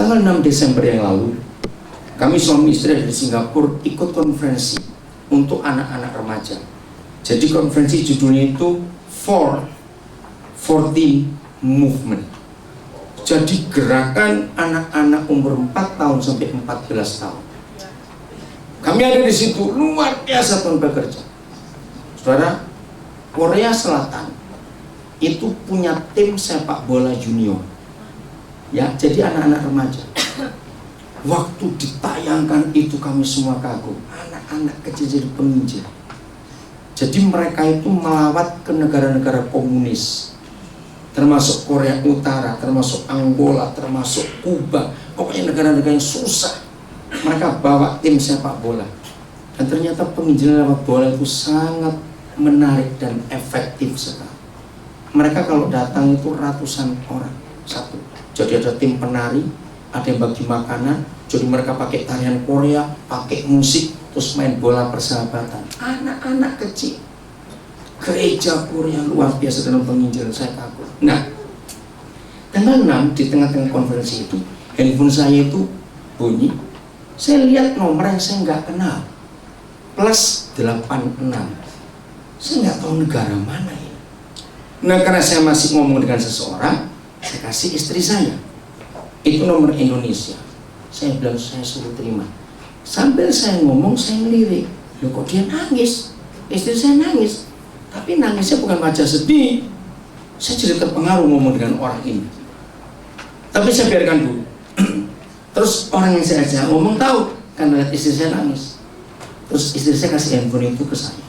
Tanggal 6 Desember yang lalu, kami suami istri dari Singapura ikut konferensi untuk anak-anak remaja. Jadi konferensi judulnya itu 14 Movement. Jadi gerakan anak-anak umur 4 tahun sampai 14 tahun. Kami ada di situ, luar biasa Tuhan bekerja. Saudara, Korea Selatan itu punya tim sepak bola junior. Ya, jadi anak-anak remaja. Waktu ditayangkan itu kami semua kagum. Anak-anak kecil jadi penginjil. Jadi mereka itu melawat ke negara-negara komunis, termasuk Korea Utara, termasuk Angola, termasuk Kuba. Pokoknya negara-negara yang susah. Mereka bawa tim sepak bola. Dan ternyata penginjilan lewat bola itu sangat menarik dan efektif sekali. Mereka kalau datang itu ratusan orang satu. Jadi ada tim penari, ada yang bagi makanan. Jadi mereka pakai tarian Korea, pakai musik, terus main bola persahabatan. Anak-anak kecil. Gereja Korea luar biasa dalam penginjilan, saya kagum. Nah, tanggal 6 di tengah-tengah konferensi itu, handphone saya itu bunyi. Saya lihat nomor yang saya nggak kenal, plus 86. Saya nggak tahu negara mana ini. Nah, karena saya masih ngomong dengan seseorang, saya kasih istri saya. Itu nomor Indonesia. Saya bilang, saya suruh terima. Sambil saya ngomong, saya ngelirik. Loh, kok dia nangis? Istri saya nangis. Tapi nangisnya bukan wajah sedih. Saya jadi terpengaruh ngomong dengan orang ini. Tapi saya biarkan dulu. Terus orang yang saya ajak ngomong tahu, karena lihat istri saya nangis. Terus istri saya kasih handphone itu ke saya.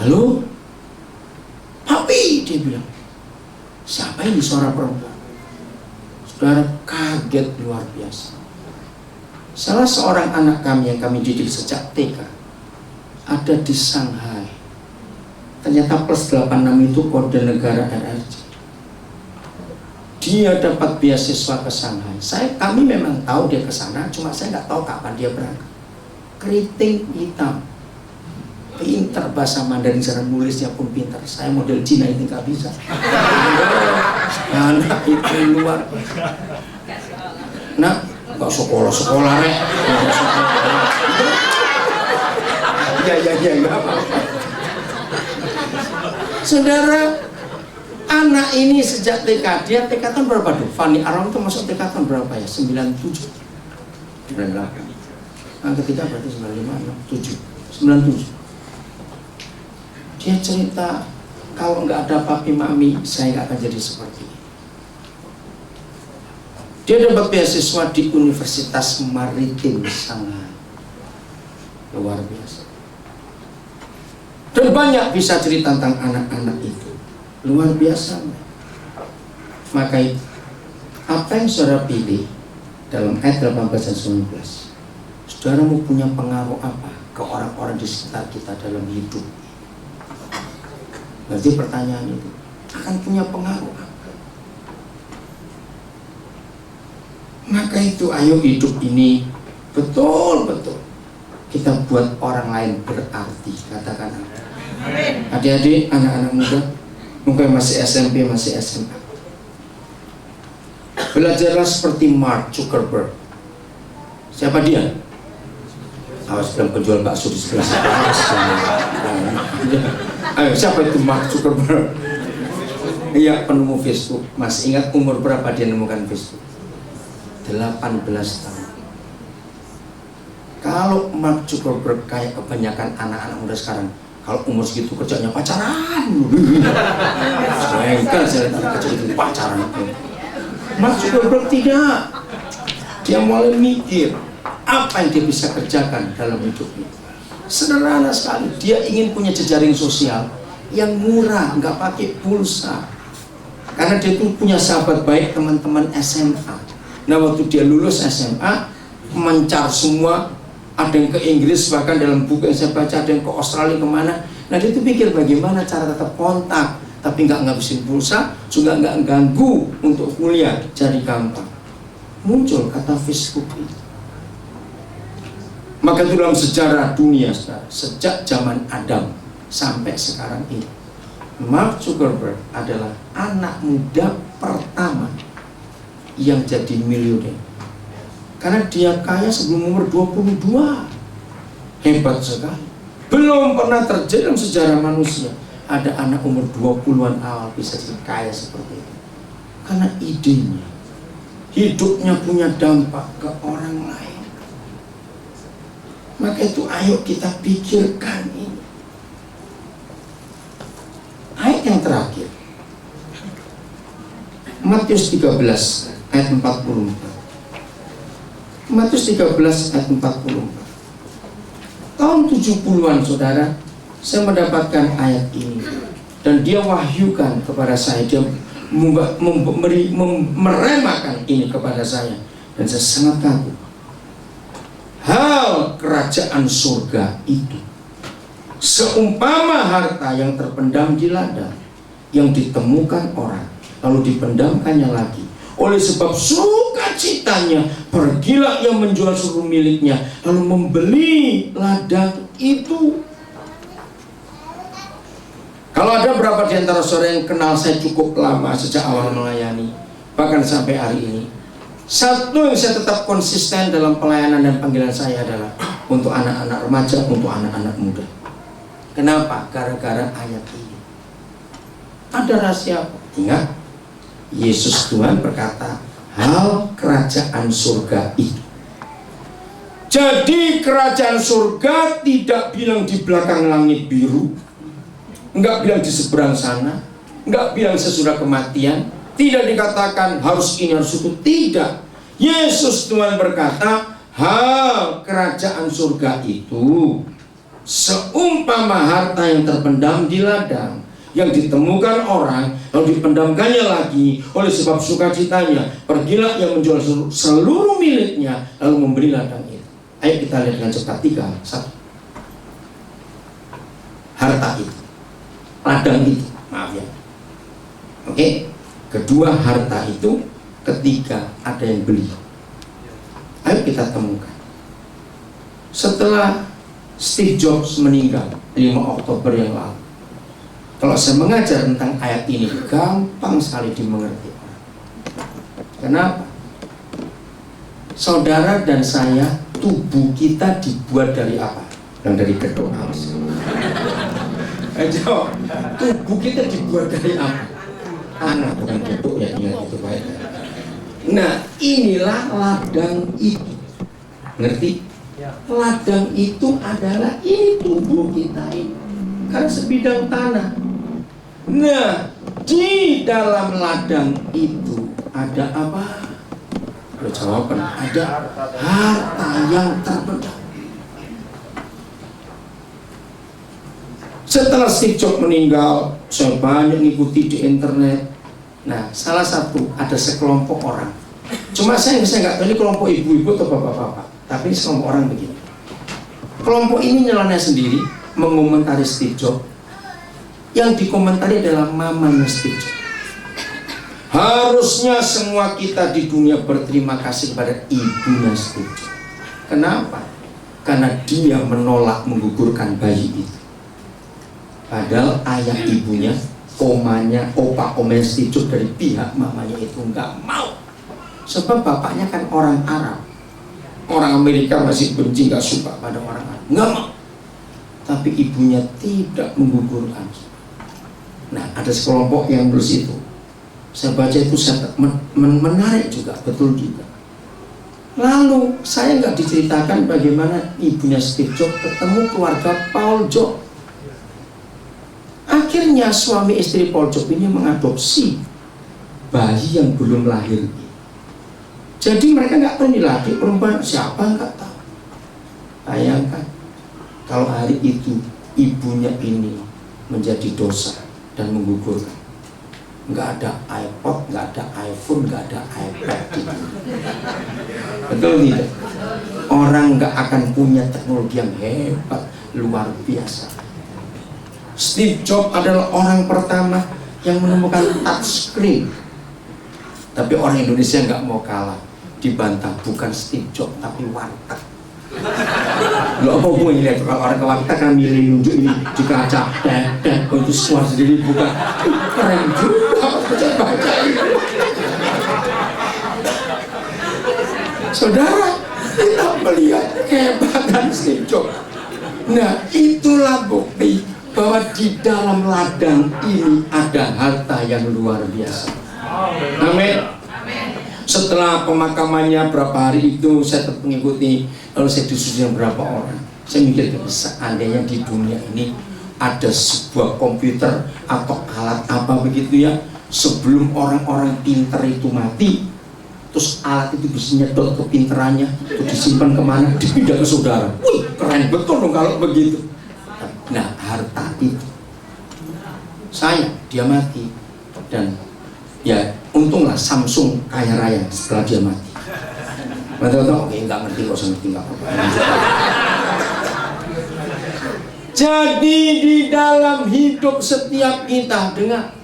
Halo? Papi, dia bilang. Siapa ini suara perempuan? Saudara, kaget luar biasa. Salah seorang anak kami yang kami didik sejak TK ada di Shanghai. Ternyata plus 86 itu kode negara RRC. Dia dapat beasiswa ke Shanghai. Kami memang tahu dia ke sana, cuma saya nggak tahu kapan dia berangkat. Keriting hitam, pintar bahasa Mandarin, cara nulisnya pun pintar. Saya model Cina ini nggak bisa. Anak itu luar. Nah, nggak sekolah rek. Ya, nggak apa-apa. Saudara, anak ini sejak TK, dia TK tahun berapa tuh? Fanny Aram itu masuk TK tahun berapa ya? 97, 98. Yang ketiga berarti 95, 7, 97. Dia cerita, kalau nggak ada papi mami, saya nggak akan jadi seperti ini. Dia dapat beasiswa di Universitas Maritim Shanghai. Luar biasa. Dan banyak bisa cerita tentang anak-anak itu. Luar biasa. Maka itu, apa yang saudara pilih dalam ayat 18 dan 19, saudara mau punya pengaruh apa ke orang-orang di sekitar kita dalam hidup? Berarti pertanyaan itu akan punya pengaruh apa? Maka itu ayo hidup ini betul-betul kita buat orang lain berarti. Katakan adik-adik, anak-anak muda, mungkin masih SMP, masih SMA, belajarlah seperti Mark Zuckerberg. Siapa dia? Awas bilang penjual bakso di sebelah sana. Ayo, siapa itu Mark Zuckerberg? Iya, penemu Facebook. Masih ingat umur berapa dia menemukan Facebook? 18 tahun. Kalau Mark Zuckerberg kayak kebanyakan anak-anak muda sekarang, kalau umur segitu kerjanya pacaran. Sayangkan saya lihat kecil itu pacaran. Mark Zuckerberg tidak. Dia mulai mikir apa yang dia bisa kerjakan dalam hidupnya. Sederhana sekali, dia ingin punya jejaring sosial yang murah, nggak pakai pulsa. Karena dia tuh punya sahabat baik, teman-teman SMA. Nah, waktu dia lulus SMA, mencar semua. Ada yang ke Inggris, bahkan dalam buku yang saya baca ada yang ke Australia, kemana. Nah, dia tuh pikir bagaimana cara tetap kontak, tapi nggak ngabisin pulsa, juga nggak ganggu untuk kuliah, jadi gampang. Muncul kata Facebook itu. Maka itu dalam sejarah dunia, sejak zaman Adam sampai sekarang ini, Mark Zuckerberg adalah anak muda pertama yang jadi miliuner. Karena dia kaya sebelum umur 22. Hebat sekali. Belum pernah terjadi dalam sejarah manusia ada anak umur 20-an awal bisa jadi kaya seperti itu. Karena idenya, hidupnya punya dampak ke orang lain. Maka itu ayo kita pikirkan ini. Ayat yang terakhir, Matius 13 ayat 44. Matius 13 ayat 44. Tahun 70-an saudara, saya mendapatkan ayat ini dan dia wahyukan kepada saya, dia meremakan ini kepada saya, dan saya sangat kagum. Hal kerajaan surga itu seumpama harta yang terpendam di ladang, yang ditemukan orang lalu dipendamkannya lagi. Oleh sebab sukacitanya pergilah ia menjual seluruh miliknya lalu membeli ladang itu. Kalau ada berapa di antara saudara yang kenal saya cukup lama sejak awal melayani, bahkan sampai hari ini, satu yang saya tetap konsisten dalam pelayanan dan panggilan saya adalah untuk anak-anak remaja, untuk anak-anak muda. Kenapa? Gara-gara ayat ini. Ada rahasia apa? Ingat, Yesus Tuhan berkata, hal kerajaan surga itu. Jadi kerajaan surga tidak bilang di belakang langit biru, enggak bilang di seberang sana, enggak bilang sesudah kematian, tidak dikatakan harus ini harus itu, tidak. Yesus Tuhan berkata, hal kerajaan surga itu seumpama harta yang terpendam di ladang, yang ditemukan orang lalu dipendamkannya lagi. Oleh sebab sukacitanya pergilah yang menjual seluruh miliknya lalu membeli ladang itu. Ayo kita lihat dengan cepat. 3, 1. Harta itu, ladang itu, maaf ya. Oke. Kedua, harta itu. Ketiga, ada yang beli. Ayo kita temukan. Setelah Steve Jobs meninggal 5 Oktober yang lalu, kalau saya mengajar tentang ayat ini, gampang sekali dimengerti. Kenapa? Saudara dan saya, tubuh kita dibuat dari apa? Dan dari gedung alas. Jawab, tubuh kita dibuat dari apa? Anak, bukan gedung ya, ingat itu baik. Nah, inilah ladang itu. Ngerti? Ladang itu adalah ini tubuh kita ini. Karena sebidang tanah. Nah, di dalam ladang itu ada apa? Ada jawaban. Ada harta yang terpendam. Setelah Steve Jobs meninggal, saya banyak ngikuti di internet. Nah, salah satu ada sekelompok orang. Cuma saya nggak tahu ini kelompok ibu-ibu atau bapak-bapak. Tapi sekelompok orang begini. Kelompok ini nyeleneh sendiri, mengomentari Steve Jobs. Yang dikomentari adalah mamanya Steve Jobs. Harusnya semua kita di dunia berterima kasih kepada ibunya Steve Jobs. Kenapa? Karena dia menolak menggugurkan bayi itu. Padahal ayah ibunya, omanya, omanya Steve Jobs dari pihak mamanya itu nggak mau. Sebab bapaknya kan orang Arab. Orang Amerika masih benci, nggak suka pada orang Arab, nggak mau. Tapi ibunya tidak menggugurkan. Nah, ada sekelompok yang menulis itu. Saya baca itu menarik juga, betul juga. Lalu saya nggak diceritakan bagaimana ibunya Steve Jobs ketemu keluarga Paul Jobs. Akhirnya suami istri Paul Jobs ini mengadopsi bayi yang belum lahir. Jadi mereka nggak tahu ini laki perempuan siapa, nggak tahu. Bayangkan kalau hari itu ibunya ini menjadi dosa dan menggugurkan. Nggak ada iPod, nggak ada iPhone, nggak ada iPad gitu. Betul tidak? Orang nggak akan punya teknologi yang hebat, luar biasa. Steve Jobs adalah orang pertama yang menemukan touchscreen. Tapi orang Indonesia nggak mau kalah, dibantah bukan Steve Jobs tapi warteg. Lo apa hubungannya lihat kalau orang ke warteg kan milih nunjuk ini di kaca, itu semua sendiri bukan. Keren juga baca ini. Saudara, kita melihat kehebatan Steve Jobs. Nah, itulah bukti bahwa di dalam ladang ini ada harta yang luar biasa. Amin. Setelah pemakamannya berapa hari itu saya tetap mengikuti, lalu saya disusun berapa orang. Saya mikir, seandainya di dunia ini ada sebuah komputer atau alat apa begitu ya, sebelum orang-orang pintar itu mati, terus alat itu bisa nyedot kepinterannya, itu disimpan kemana, dipindah ke saudara. Wih, keren betul dong kalau begitu. Nah, harta itu dia mati, dan ya untunglah Samsung kaya raya setelah dia mati. Betul-betul, oke, nggak ngerti, kok ngerti nggak apa-apa. Jadi di dalam hidup setiap kita, dengar,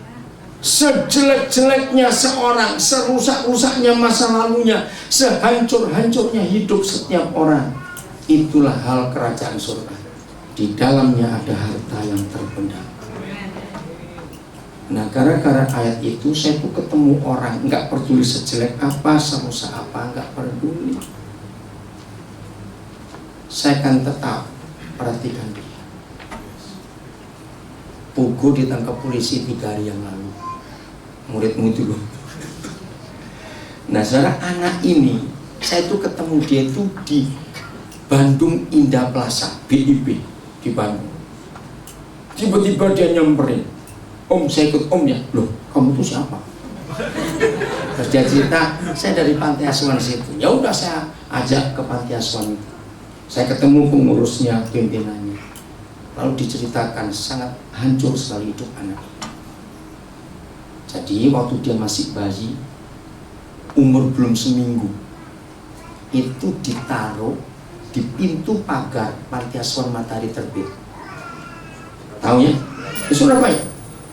sejelek-jeleknya seorang, serusak-rusaknya masa lalunya, sehancur-hancurnya hidup setiap orang, itulah hal kerajaan surga. Di dalamnya ada harta yang terpendam. Nah, gara-gara ayat itu saya tuh ketemu orang, nggak peduli sejelek apa, serusak apa, nggak peduli. Saya akan tetap perhatikan dia. Pugu ditangkap polisi 3 hari yang lalu. Murid-murid dulu. Nah, saudara, anak ini saya tuh ketemu dia itu di Bandung Indah Plaza, BIP di Bandung. Tiba-tiba dia nyamperin, "Om, saya ikut Om ya." "Loh, kamu tuh siapa?" Terus dia cerita, "Saya dari panti asuhan situ." Ya udah, saya ajak ke panti asuhan itu. Saya ketemu pengurusnya, pimpinannya. Lalu diceritakan sangat hancur sekali hidup anak. Jadi waktu dia masih bayi, umur belum seminggu, itu ditaruh di pintu pagar panti asuhan Matahari Terbit. Tahu ya? Di Surabaya.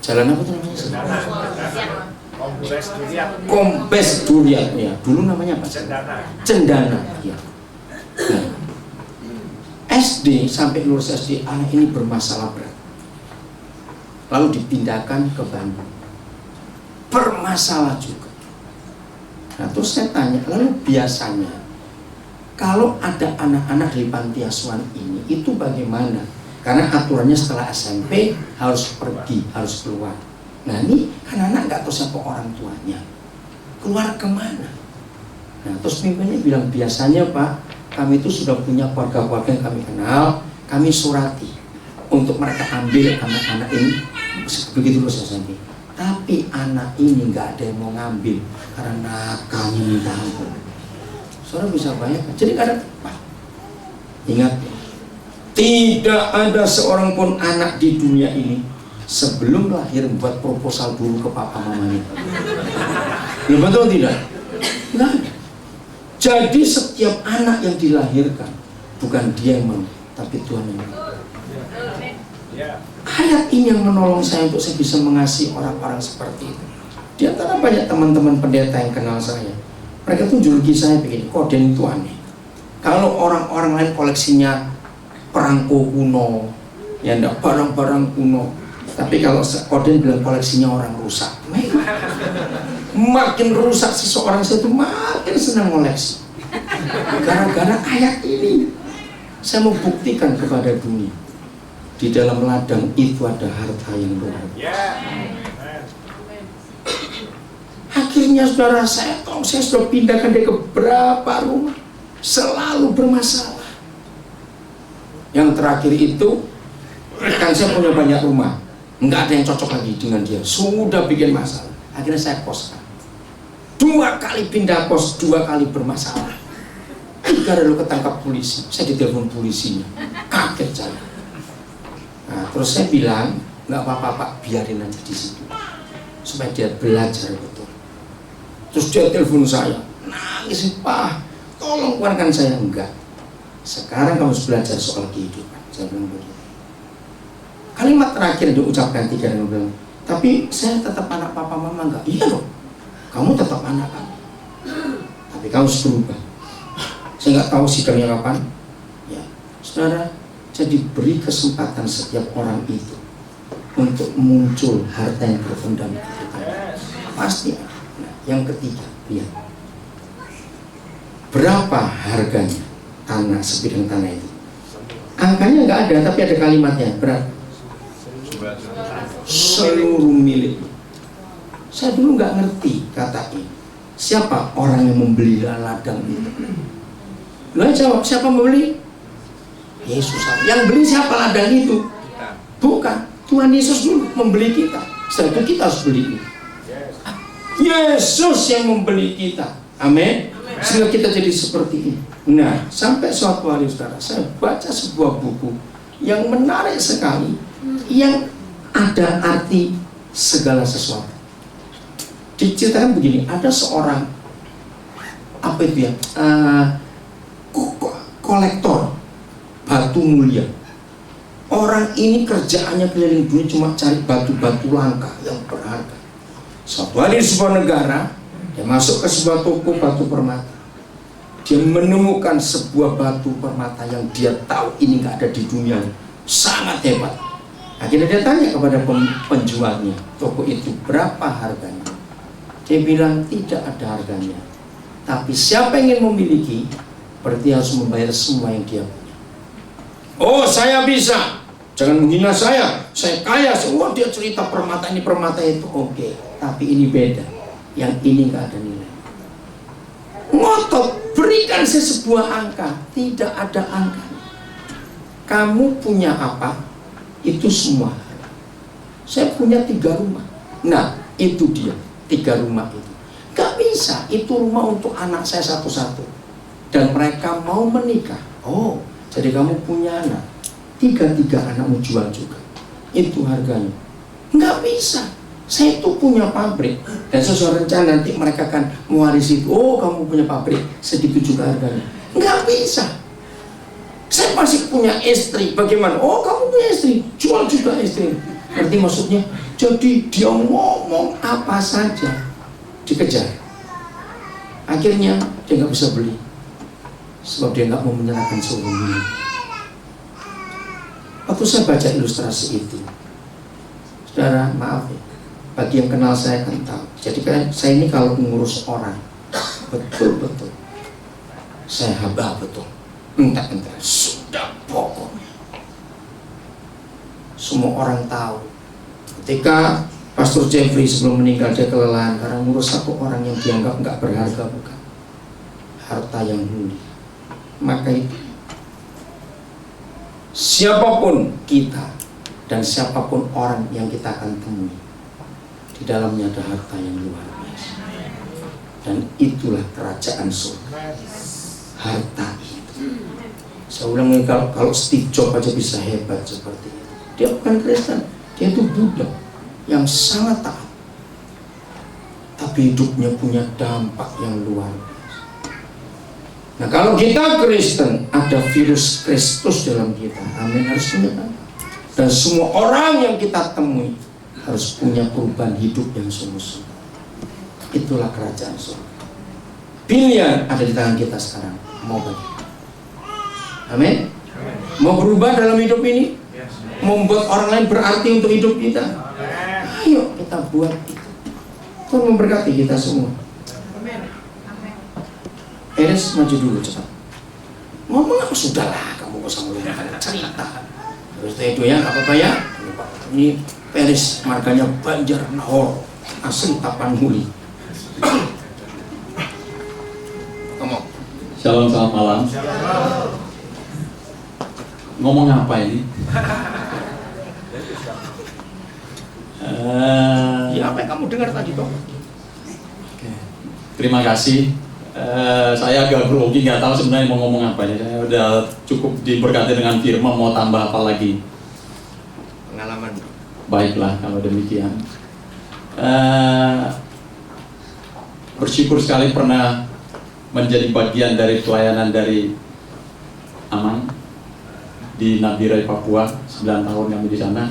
Jalan apa tuh namanya? Kombes Durian. Ya, dulu namanya apa? Cendana. Ya. Nah, SD sampai lulus SD, anak ini bermasalah berat. Lalu dipindahkan ke Bandung. Bermasalah juga. Nah, terus saya tanya, lalu biasanya kalau ada anak-anak dari panti asuhan ini, itu bagaimana? Karena aturannya setelah SMP harus pergi, harus keluar. Nah, ini kan anak nggak tahu siapa orang tuanya. Keluar kemana? Nah, terus pimpinannya bilang, biasanya Pak, kami itu sudah punya keluarga-keluarga yang kami kenal, kami surati untuk mereka ambil anak-anak ini. Begitu prosesnya. Tapi anak ini nggak ada yang mau ngambil karena nakalnya minta ampun. Saudara bisa bayangkan. Jadi kadang, Pak, ingat, tidak ada seorang pun anak di dunia ini sebelum lahir buat proposal dulu ke papa mamanya. Betul tidak? Nggak ada. Jadi setiap anak yang dilahirkan bukan dia yang mau, tapi Tuhan yang mau. Ayat ini yang menolong saya untuk saya bisa mengasihi orang-orang seperti itu. Di antara banyak teman-teman pendeta yang kenal saya, mereka tuh juluki saya begini, Koden itu aneh. Kalau orang-orang lain koleksinya perangko kuno, ya enggak, barang-barang kuno. Tapi kalau Koden bilang koleksinya orang rusak. Makin rusak seseorang itu makin senang koleksi. Gara-gara ayat ini, saya mau buktikan kepada dunia, di dalam ladang itu ada harta yang luar biasa. Akhirnya saudara, saya sudah pindahkan dia ke beberapa rumah, selalu bermasalah. Yang terakhir itu, kan saya punya banyak rumah, nggak ada yang cocok lagi dengan dia, sudah bikin masalah. Akhirnya saya koskan. 2 kali pindah kos, 2 kali bermasalah. 3 lalu ketangkap polisi. Saya ditelepon polisinya, kaget saya. Nah, terus saya bilang, nggak apa-apa Pak, biarin aja di situ, supaya dia belajar betul. Terus dia telepon saya, nangis, "Pak, tolong keluarkan saya." "Enggak, sekarang kamu harus belajar soal kehidupan." Saya bilang begitu. Kalimat terakhir dia ucapkan 3 kali, bilang, "Tapi saya tetap anak papa mama." "Enggak." "Iya loh, kamu tetap anak kami, tapi kamu harus berubah." Saya nggak tahu sidangnya kapan. Ya, saudara, jadi beri kesempatan setiap orang itu untuk muncul harta yang terpendam itu. Pasti ada. Nah, yang ketiga, lihat. Berapa harganya tanah, sebidang tanah itu? Angkanya nggak ada, tapi ada kalimatnya. Berapa? Seluruh milik. Saya dulu nggak ngerti kata ini. Siapa orang yang membeli ladang itu? Lo jawab, siapa membeli? Yesus. Yang beli siapa ladang itu? Bukan. Tuhan Yesus dulu membeli kita. Setelah itu kita harus beli. Yesus yang membeli kita. Amin. Sehingga kita jadi seperti ini. Nah, sampai suatu hari saudara, saya baca sebuah buku yang menarik sekali, yang ada arti segala sesuatu. Diceritakan begini, ada seorang apa itu ya, kolektor batu mulia. Orang ini kerjaannya keliling dunia cuma cari batu-batu langka yang berharga. Suatu hari di sebuah negara, dia masuk ke sebuah toko batu permata. Dia menemukan sebuah batu permata yang dia tahu ini nggak ada di dunia, sangat hebat. Akhirnya dia tanya kepada penjualnya toko itu, berapa harganya? Dia bilang tidak ada harganya. Tapi siapa yang ingin memiliki, berarti harus membayar semua yang dia punya. Oh, saya bisa. Jangan menghina saya kaya semua. Dia cerita permata ini permata itu, oke. Tapi ini beda. Yang ini nggak ada nilai. Ngotot, berikan saya sebuah angka. Tidak ada angka. Kamu punya apa? Itu semua. Saya punya 3 rumah. Nah, itu dia 3 rumah itu. Gak bisa. Itu rumah untuk anak saya satu-satu. Dan mereka mau menikah. Oh, jadi kamu punya anak. 3 anakmu jual juga. Itu harganya. Nggak bisa. Saya itu punya pabrik. Dan sesuai rencana nanti mereka akan mewarisi itu. Oh, kamu punya pabrik. Segitu juga harganya. Nggak bisa. Saya masih punya istri. Bagaimana? Oh, kamu punya istri. Jual juga istri. Ngerti maksudnya? Jadi dia ngomong apa saja dikejar. Akhirnya dia nggak bisa beli. Sebab dia nggak mau menyerahkan seluruh milik. Waktu saya baca ilustrasi itu, saudara, maaf ya, bagi yang kenal saya kan tahu. Jadi kan saya ini kalau mengurus orang, betul-betul saya haba betul. Entah sudah pokoknya semua orang tahu. Ketika Pastor Jeffrey sebelum meninggal, dia kelelahan karena ngurus satu orang yang dianggap nggak berharga, bukan harta yang mulia. Maka itu siapapun kita dan siapapun orang yang kita akan temui, di dalamnya ada harta yang luar biasa. Dan itulah kerajaan surga. Harta itu. Saya ulang, kalau Steve Jobs aja bisa hebat seperti itu. Dia bukan Kristen, dia itu Buddha yang sangat taat. Tapi hidupnya punya dampak yang luar biasa. Nah, kalau kita Kristen, ada virus Kristus dalam kita. Amin, harus punya dampak. Dan semua orang yang kita temui harus punya perubahan hidup yang sungguh-sungguh. Itulah kerajaan surga. Pilihan ada di tangan kita sekarang. Mau bagaimana? Amin. Mau berubah dalam hidup ini? Membuat orang lain berarti untuk hidup kita? Ayo kita buat itu. Tuhan memberkati kita semua. Eres, maju dulu cepat. Ngomong apa? Sudahlah, kamu gak usah mulai cerita. Terus itu ya, gak apa-apa ya. Ini Peres, marganya Banjar Nahor, asli Tapanuli. Ngomong. Shalom, selamat malam. Ngomong apa ini? Ya apa yang kamu dengar tadi, Bang? Terima kasih. Saya agak grogi, nggak tahu sebenarnya mau ngomong apa ya. Saya udah cukup diberkati dengan firman, mau tambah apa lagi? Pengalaman. Baiklah kalau demikian. Bersyukur sekali pernah menjadi bagian dari pelayanan dari Aman di Nabirai, Papua. 9 tahun kami di sana.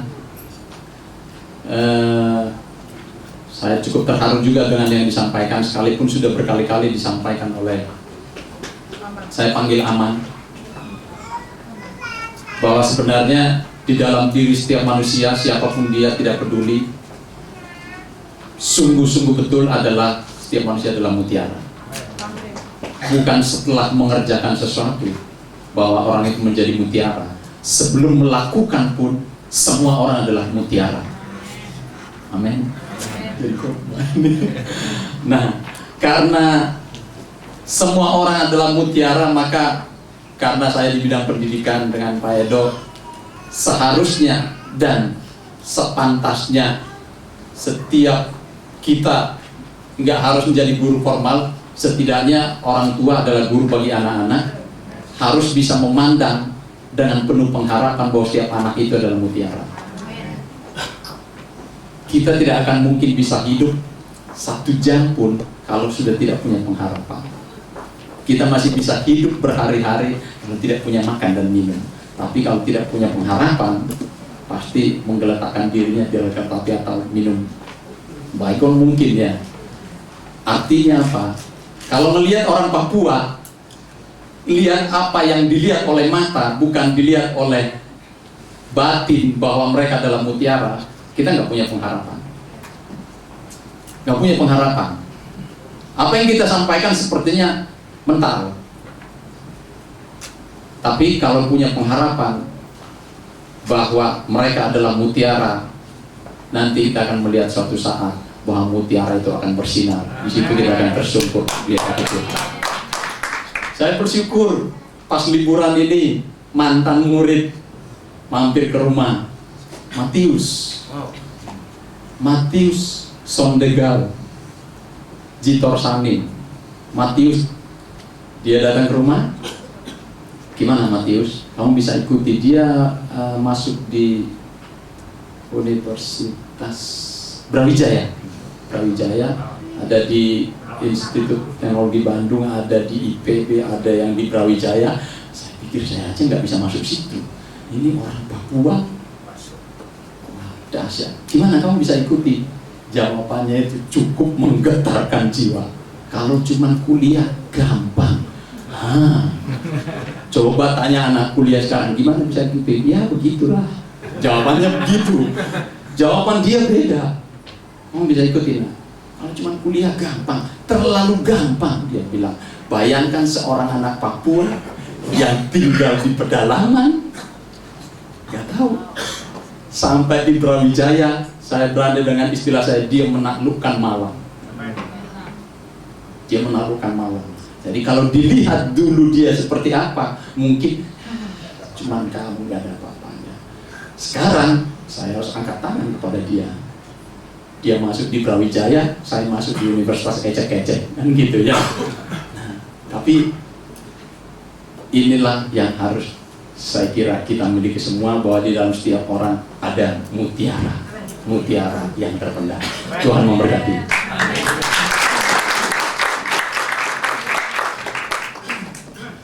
Saya cukup terharu juga dengan yang disampaikan, sekalipun sudah berkali-kali disampaikan oleh saya panggil Aman, bahwa sebenarnya di dalam diri setiap manusia, siapapun dia, tidak peduli, sungguh-sungguh betul adalah setiap manusia adalah mutiara. bukan setelah mengerjakan sesuatu bahwa orang itu menjadi mutiara. Sebelum melakukan pun semua orang adalah mutiara. Amin. Nah, karena semua orang adalah mutiara, maka karena saya di bidang pendidikan dengan Pak Edo, seharusnya dan sepantasnya setiap kita nggak harus menjadi guru formal, setidaknya orang tua adalah guru bagi anak-anak, harus bisa memandang dengan penuh pengharapan bahwa setiap anak itu adalah mutiara. Kita tidak akan mungkin bisa hidup 1 jam pun kalau sudah tidak punya pengharapan. Kita masih bisa hidup berhari-hari kalau tidak punya makan dan minum. Tapi kalau tidak punya pengharapan, pasti menggeletakkan dirinya di kereta api atau minum baikon mungkin ya. Artinya apa? Kalau melihat orang Papua, lihat apa yang dilihat oleh mata, bukan dilihat oleh batin bahwa mereka adalah mutiara, kita nggak punya pengharapan. Nggak punya pengharapan. Apa yang kita sampaikan sepertinya mental. Tapi kalau punya pengharapan bahwa mereka adalah mutiara, nanti kita akan melihat suatu saat bahwa mutiara itu akan bersinar. Di situ kita akan bersyukur. Saya bersyukur pas liburan ini mantan murid mampir ke rumah Matius Sondegal Jitor Samin. Matius, dia datang ke rumah. Gimana Matius? Kamu bisa ikuti dia masuk di Universitas Brawijaya, ada di Institut Teknologi Bandung, ada di IPB, ada yang di Brawijaya. Saya pikir saya aja nggak bisa masuk situ. Ini orang Papua. Wah, dahsyat. Gimana kamu bisa ikuti? Jawabannya itu cukup menggetarkan jiwa. Kalau cuma kuliah gampang. Coba tanya anak kuliah sekarang, gimana bisa ikuti? Ya begitulah. Jawabannya begitu. Jawaban dia beda. Kamu bisa ikutin? Kalau cuma kuliah gampang, terlalu gampang, dia bilang. Bayangkan seorang anak Papua yang tinggal di pedalaman, nggak tahu. Sampai di Brawijaya, saya berada dengan istilah saya, dia menaklukkan malam. Dia menaklukkan malam. Jadi kalau dilihat dulu dia seperti apa, mungkin cuman kamu nggak ada apa-apanya. Sekarang saya harus angkat tangan kepada dia. Dia masuk di Brawijaya, saya masuk di Universitas ecek-ecek, kan gitu ya. Nah, tapi inilah yang harus saya kira kita miliki semua, bahwa di dalam setiap orang ada mutiara yang terpendam. Tuhan memberkati.